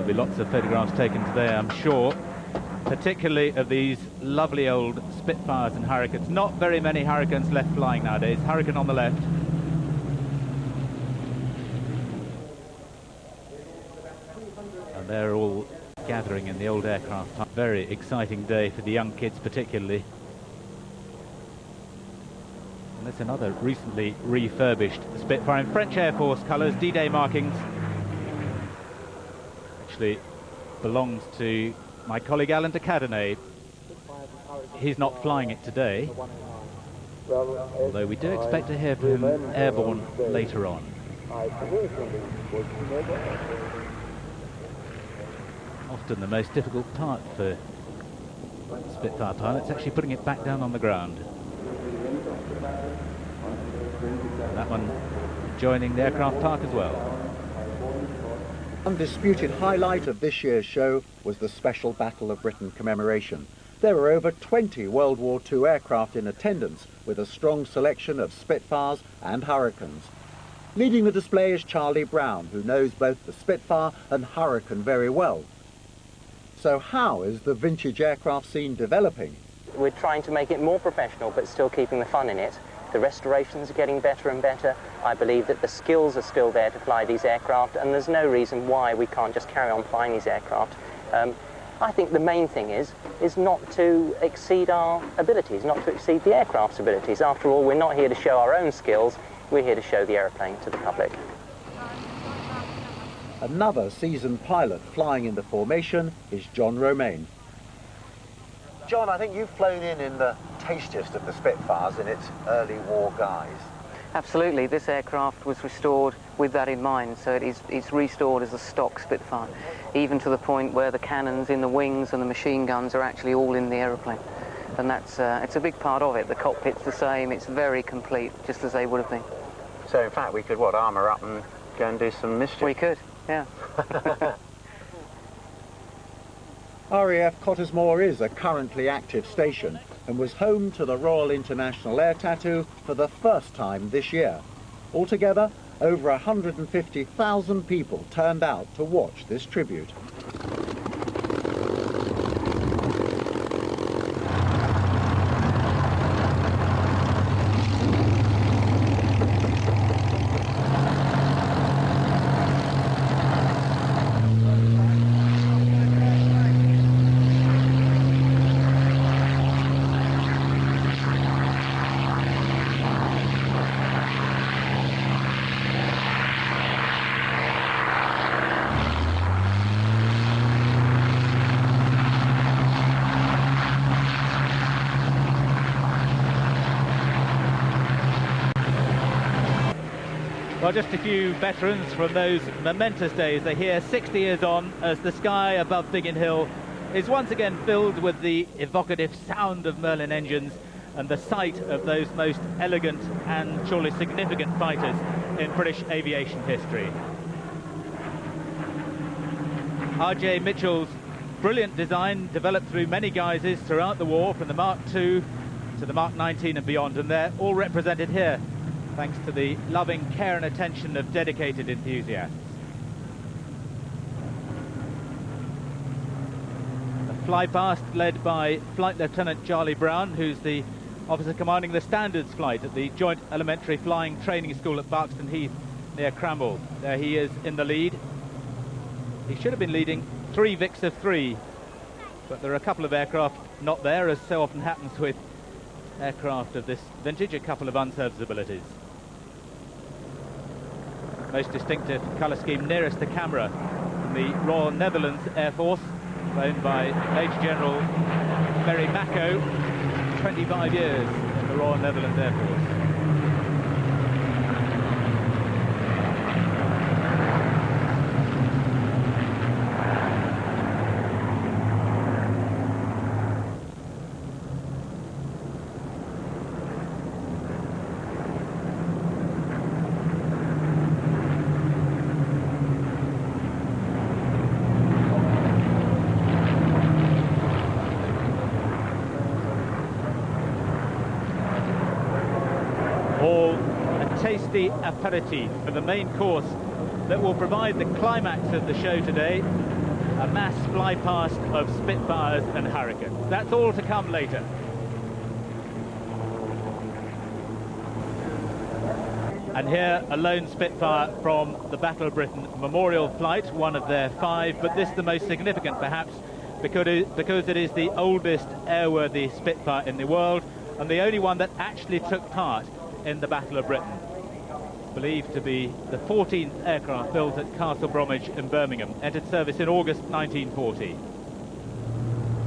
There'll be lots of photographs taken today, I'm sure, particularly of these lovely old Spitfires and Hurricanes. Not very many Hurricanes left flying nowadays. Hurricane on the left. And they're all gathering in the old aircraft. Very exciting day for the young kids particularly. And there's another recently refurbished Spitfire in French Air Force colours, D-Day markings. Actually belongs to my colleague Alan de Cadenet. He's not flying it today, although we do expect to hear from him airborne later on. Often the most difficult part for Spitfire pilots, actually putting it back down on the ground. That one joining the aircraft park as well. Undisputed highlight of this year's show was the Special Battle of Britain commemoration. There were over 20 World War II aircraft in attendance, with a strong selection of Spitfires and Hurricanes. Leading the display is Charlie Brown, who knows both the Spitfire and Hurricane very well. So how is the vintage aircraft scene developing? We're trying to make it more professional, but still keeping the fun in it. The restorations are getting better and better. I believe that the skills are still there to fly these aircraft, and there's no reason why we can't just carry on flying these aircraft. I think the main thing is not to exceed our abilities, not to exceed the aircraft's abilities. After all, we're not here to show our own skills, we're here to show the aeroplane to the public. Another seasoned pilot flying in the formation is John Romain. John, I think you've flown in the tastiest of the Spitfires in its early war guise. Absolutely. This aircraft was restored with that in mind, so it's restored as a stock Spitfire, even to the point where the cannons in the wings and the machine guns are actually all in the aeroplane. And that's it's a big part of it. The cockpit's the same, it's very complete, just as they would have been. So in fact we could, armour up and go and do some mischief? We could, yeah. RAF Cottesmore is a currently active station and was home to the Royal International Air Tattoo for the first time this year. Altogether, over 150,000 people turned out to watch this tribute. Well, just a few veterans from those momentous days. They're here 60 years on as the sky above Biggin Hill is once again filled with the evocative sound of Merlin engines and the sight of those most elegant and surely significant fighters in British aviation history. R.J. Mitchell's brilliant design developed through many guises throughout the war, from the Mark II to the Mark 19 and beyond, and they're all represented here thanks to the loving care and attention of dedicated enthusiasts. A fly past led by Flight Lieutenant Charlie Brown, who's the officer commanding the standards flight at the Joint Elementary Flying Training School at Barkston Heath near Cramble. There he is in the lead. He should have been leading 3 Vics of 3, but there are a couple of aircraft not there, as so often happens with aircraft of this vintage, a couple of unserviceabilities. Most distinctive colour scheme nearest the camera from the Royal Netherlands Air Force, flown by Major General Berry Mako, 25 years in the Royal Netherlands Air Force. Tasty aperitif for the main course that will provide the climax of the show today. a mass flypast of Spitfires and Hurricanes. That's all to come later. And here, a lone Spitfire from the Battle of Britain Memorial Flight, one of their 5, but this the most significant perhaps because it is the oldest airworthy Spitfire in the world and the only one that actually took part in the Battle of Britain. Believed to be the 14th aircraft built at Castle Bromwich in Birmingham, entered service in August 1940.